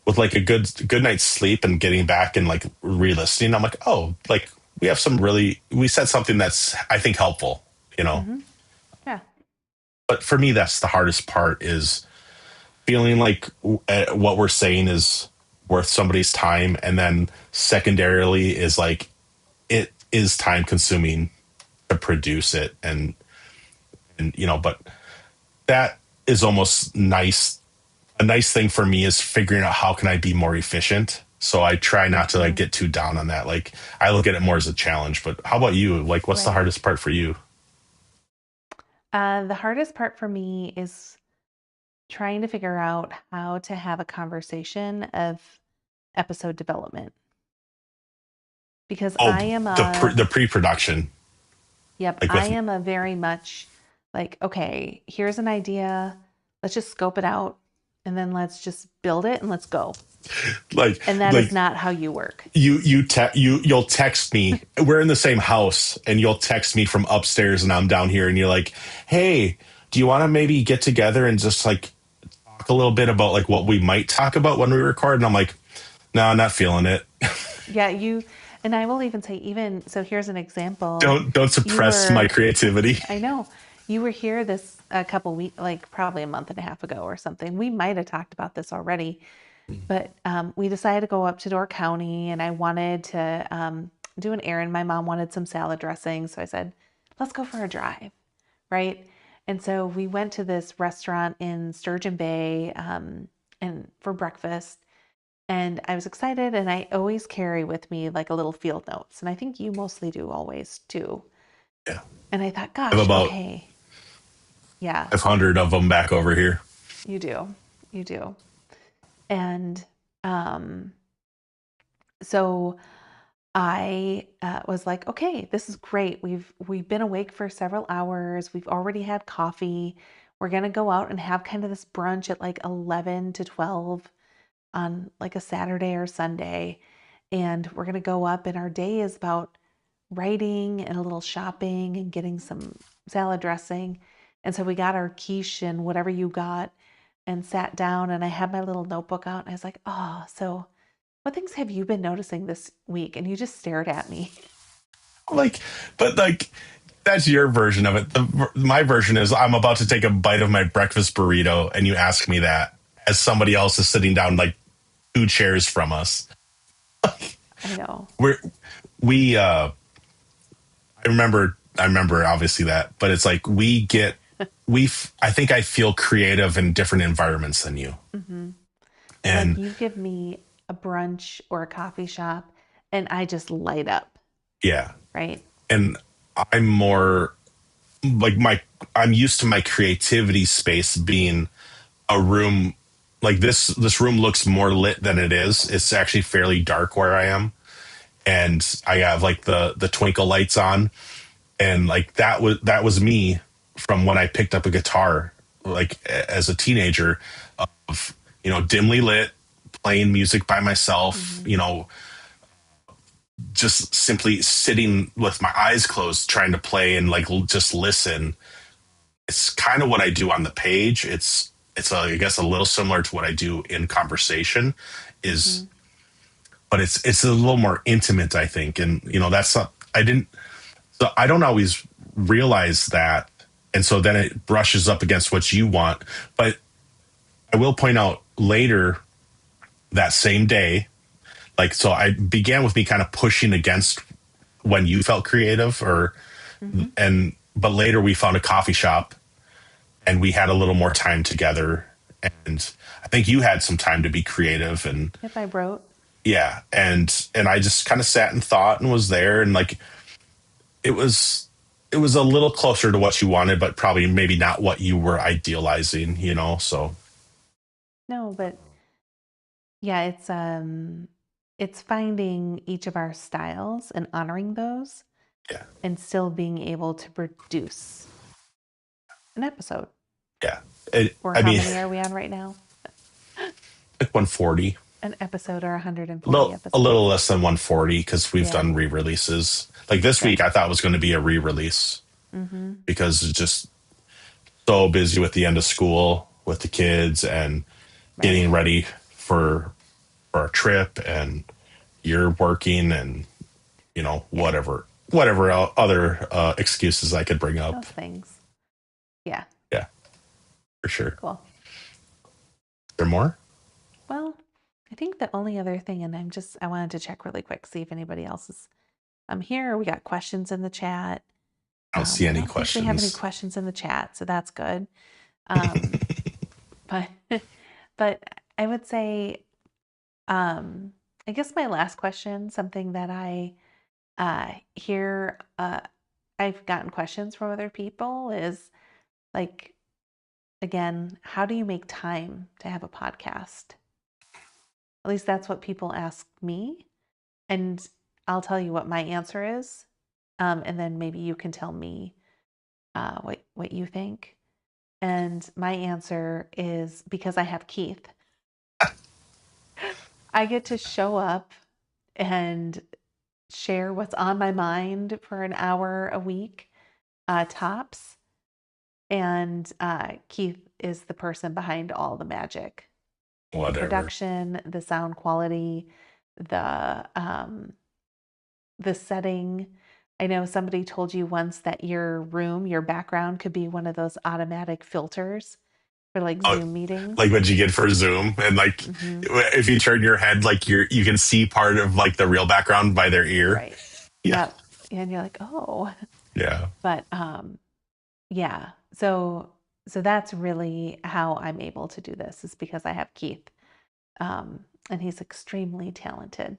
a good night's sleep and getting back and like re-listening, I'm like, oh, like we said something that's I think helpful. Mm-hmm. Yeah. But for me, that's the hardest part is feeling like what we're saying is worth somebody's time, and then secondarily is like it is time consuming to produce it, and but that is almost nice. A nice thing for me is figuring out how can I be more efficient. So I try not to like Mm-hmm. get too down on that. Like I look at it more as a challenge. But how about you? Like, what's the Right. hardest part for you? The hardest part for me is trying to figure out how to have a conversation of episode development because Oh, I am the pre-production. yep, Like I with am a very much like, okay, here's an idea. Let's just scope it out and then let's just build it and let's go. like And that is like not how you work. you'll text me. We're in the same house, and you'll text me from upstairs, and I'm down here, and you're like, "Hey, do you want to maybe get together and just like talk a little bit about like what we might talk about when we record?" And I'm like, "No, I'm not feeling it. Yeah, and I will even say, even so, here's an example. Don't You suppress my were, creativity." I know, you were here this a couple weeks, like probably a month and a half ago or something. We might have talked about this already, but we decided to go up to Door County and I wanted to do an errand. My mom wanted some salad dressing. So I said, let's go for a drive. Right. And so we went to this restaurant in Sturgeon Bay and for breakfast. And I was excited. And I always carry with me like a little field notes. And I think you mostly do always too. Yeah, And I thought, I have gosh, about okay. Yeah, 500 of them back over here. you do. You do. And um, So I was like, okay, this is great. We've been awake for several hours. We've already had coffee. We're gonna go out and have kind of this brunch at like 11 to 12 on like a Saturday or Sunday. And we're gonna go up, and our day is about writing and a little shopping and getting some salad dressing. And so we got our quiche and whatever you got and sat down, and I had my little notebook out, and I was like, oh, so what things have you been noticing this week? And you just stared at me. Like, but like, that's your version of it. My version is I'm about to take a bite of my breakfast burrito, and you ask me that as somebody else is sitting down like two chairs from us. I know. We're we I remember obviously that, but it's like I think I feel creative in different environments than you. Hmm. Like And you give me a brunch or a coffee shop, and I just light up, yeah, right? and I'm more like I'm used to my creativity space being a room like this room looks more lit than it is. It's actually fairly dark where I am, and I have like the twinkle lights on, and like that was me from when I picked up a guitar like as a teenager, of dimly lit, playing music by myself, Hmm. just simply sitting with my eyes closed trying to play and like just listen. It's kind of what I do on the page. I guess a little similar to what I do in conversation, is Hmm. but it's a little more intimate, I think. And that's not I didn't so I don't always realize that, and so then it brushes up against what you want. But I will point out later that same day, like, so I began with me kind of pushing against when you felt creative, or Hmm. and but later we found a coffee shop and we had a little more time together, and I think you had some time to be creative. And Yep, I wrote. yeah, and I just kind of sat and thought and was there, and like it was it was a little closer to what you wanted, but probably maybe not what you were idealizing. So No, but yeah, it's finding each of our styles and honoring those yeah, and still being able to produce an episode. yeah. Or I how mean, many are we on right now? like 140, An episode or a 140 little episodes? less than 140, because we've Yeah. done re-releases. Like this Okay. week, I thought was going to be a re-release Mm-hmm. because it's just so busy with the end of school with the kids and Right. getting ready for a trip, and you're working, and Yeah. whatever other excuses I could bring up. Those things. Yeah. Yeah, for sure. Cool. Is there more? Well, I think the only other thing, and I wanted to check really quick, see if anybody else is here. We got questions in the chat. I don't see I any don't think we have any questions. questions in the chat, so that's good. Um, but but I would say, um, I guess my last question, something that I hear, I've gotten questions from other people is like, again, how do you make time to have a podcast? At least that's what people ask me. And I'll tell you what my answer is. And then maybe you can tell me what you think. And my answer is because I have Keith. I get to show up and share what's on my mind for an hour a week, tops. And Keith is the person behind all the magic, the Whatever. production, the sound quality, the the setting. I know somebody told you once that your room, your background could be one of those automatic filters for like Oh, Zoom like meetings. what you get for Zoom, and like Hmm. if you turn your head, like you can see part of like the real background by their ear. Right. Yeah, Yep. And you're like, oh, yeah. but yeah. So that's really how I'm able to do this is because I have Keith. And he's extremely talented.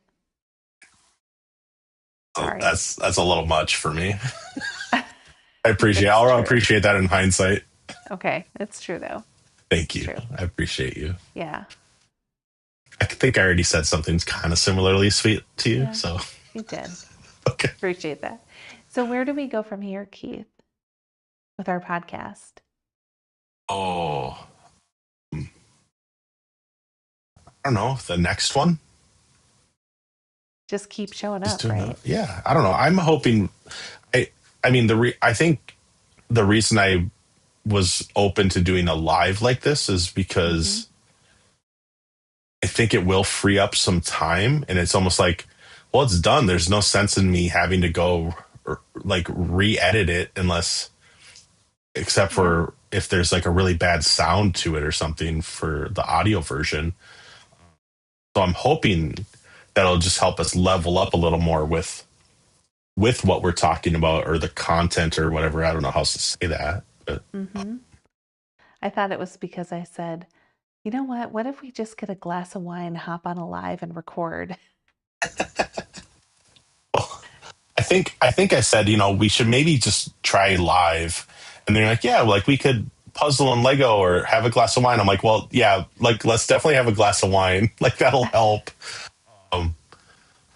So Sorry. that's a little much for me. I appreciate. It's I'll true. appreciate that in hindsight. Okay. It's true though. Thank It's you. true. I appreciate you. Yeah. think I already said something kind of similarly sweet to you. Yeah, So, you did. okay. Appreciate that. So, where do we go from here, Keith, with our podcast? Oh, I don't know. The next one Just keep showing is up, doing right? that. Yeah. I don't know. I'm hoping, I, I mean, I think the reason I was open to doing a live like this is Mm-hmm. because I think it will free up some time. And it's almost like, well, it's done. There's no sense in me having to go like re-edit it unless, except Yeah. for if there's like a really bad sound to it or something for the audio version. So I'm hoping that'll just help us level up a little more with what we're talking about or the content or whatever. I don't know how else to say that. But Mm-hmm. I thought it was because I said, you know what? What if we just get a glass of wine, hop on a live, and record? I think I said, we should maybe just try live. And they're like, yeah, like we could puzzle and Lego or have a glass of wine. I'm like, well, yeah, like let's definitely have a glass of wine. Like that'll help. Um,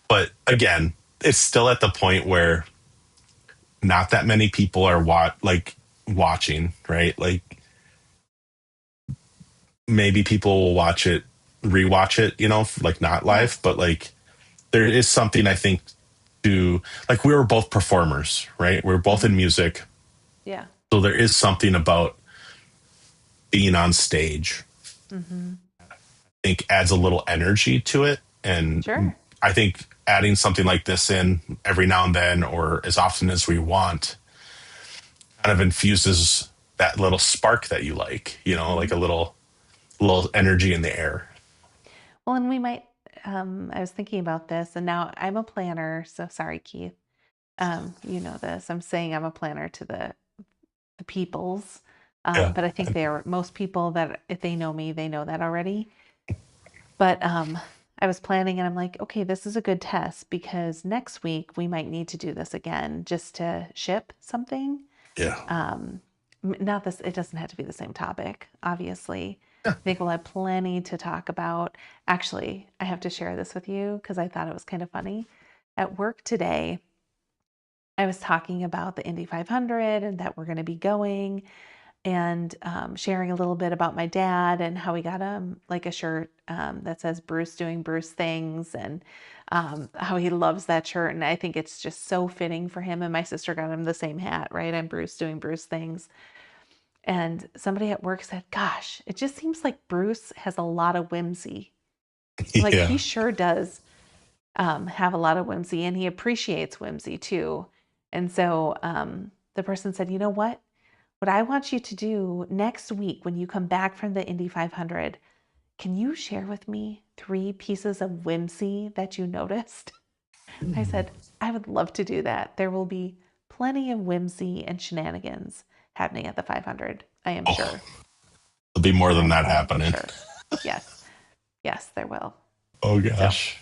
but again, it's still at the point where not that many people are watching, right? Like maybe people will watch it, rewatch it, like not Yeah. live, but like there is something I think to like we were both performers, right? We are both in Mm-hmm. music. Yeah. So there is something about being on stage, Mm-hmm. I think adds a little energy to it. And Sure. I think adding something like this in every now and then or as often as we want kind of infuses that little spark that you like, Mm-hmm. like a little energy in the air. Well, and we might, I was thinking about this, and now I'm a planner. So sorry, Keith. You know this. I'm saying I'm a planner to the peoples. Yeah. But I think most people that if they know me, they know that already. But I was planning and I'm like, okay, this is a good test because next week we might need to do this again just to ship something. Yeah. Um, Not this, it doesn't have to be the same topic, obviously. Yeah. I think we'll have plenty to talk about. Actually, I have to share this with you because I thought it was kind of funny. At work today, I was talking about the Indy 500 and that we're going to be going and sharing a little bit about my dad and how he got him like a shirt that says Bruce doing Bruce things and how he loves that shirt. And I think it's just so fitting for him. And my sister got him the same hat, right? I'm Bruce doing Bruce things. And somebody at work said, gosh, it just seems like Bruce has a lot of whimsy. Like he Yeah. sure does have a lot of whimsy and he appreciates whimsy too. And so the person said, you know what? What I want you to do next week when you come back from the Indy 500, can you share with me 3 pieces of whimsy that you noticed? I said, I would love to do that. There will be plenty of whimsy and shenanigans happening at the 500. I am Oh, sure. there'll be more than I that am happening. sure. Yes. Yes, there will. Oh So, gosh.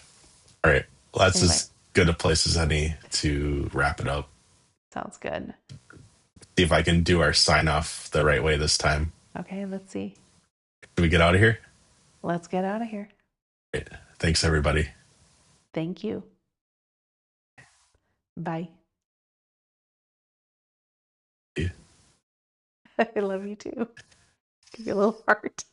All right. Well, that's anyway, as good a place as any to wrap it up. sounds good. See if I can do our sign off the right way this time. Okay, let's see. Can we get out of here? Let's get out of here. Great. Thanks, everybody. Thank you. Bye. Yeah. I love you too. Give you a little heart.